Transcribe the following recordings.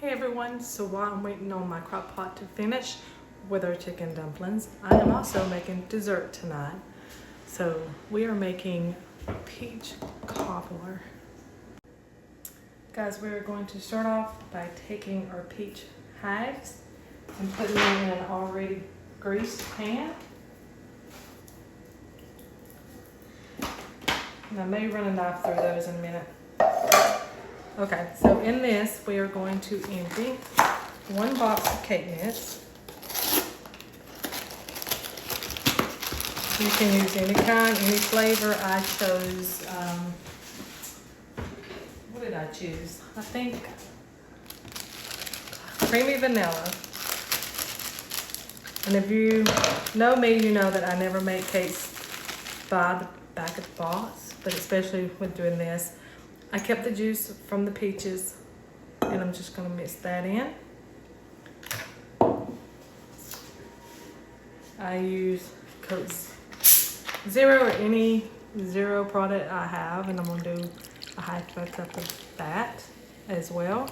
Hey everyone, so while I'm waiting on my crock pot to finish with our chicken dumplings, I am also making dessert tonight. So we are making peach cobbler. Guys, we're going to start off by taking our peach halves and putting them in an already greased pan. And I may run a knife through those in a minute. Okay, so in this, we are going to empty 1 box of cake mix. You can use any kind, any flavor. I chose, what did I choose? I think creamy vanilla. And if you know me, you know that I never make cakes by the back of the box, but especially with doing this. I kept the juice from the peaches and I'm just going to mix that in. I use Coke Zero or any zero product I have, and I'm going to do a half a cup of that as well.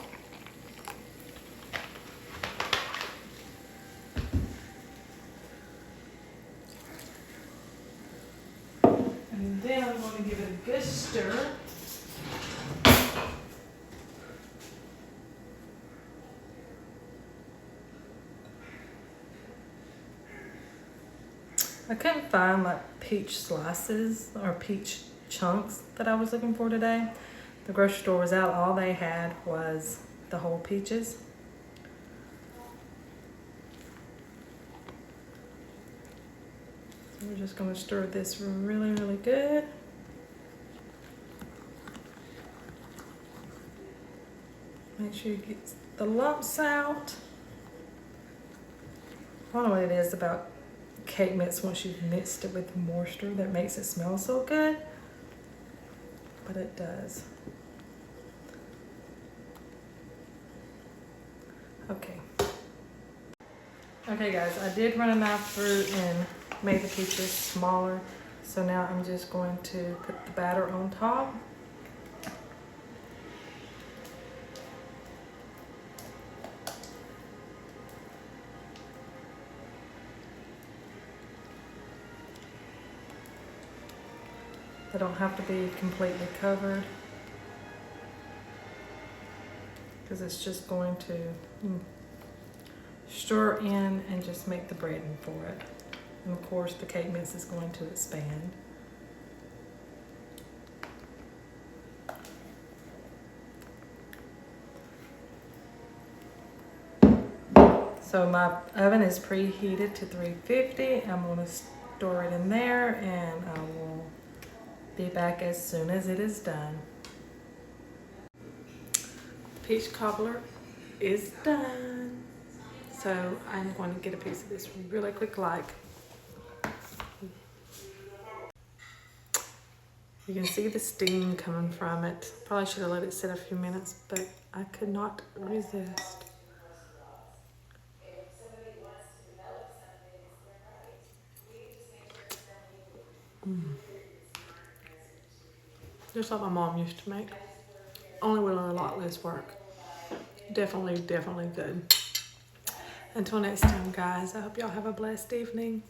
And then I'm going to give it a good stir. I couldn't find like peach slices or peach chunks that I was looking for today. The grocery store was out. All they had was the whole peaches. So we're just going to stir this really, really good. Make sure you get the lumps out. I don't know what it is about cake mix once you've mixed it with moisture that makes it smell so good, but it does. Okay guys, I did run a knife through and made the peaches smaller, so now I'm just going to put the batter on top. They don't have to be completely covered because it's just going to stir in and just make the breading for it. And of course the cake mix is going to expand. So my oven is preheated to 350. I'm going to store it in there and I will be back as soon as it is done. Peach cobbler is done. So I'm going to get a piece of this really quick like. You can see the steam coming from it. Probably should have let it sit a few minutes, but I could not resist. Just like my mom used to make. Only with a lot less work. Definitely good. Until next time, guys, I hope y'all have a blessed evening.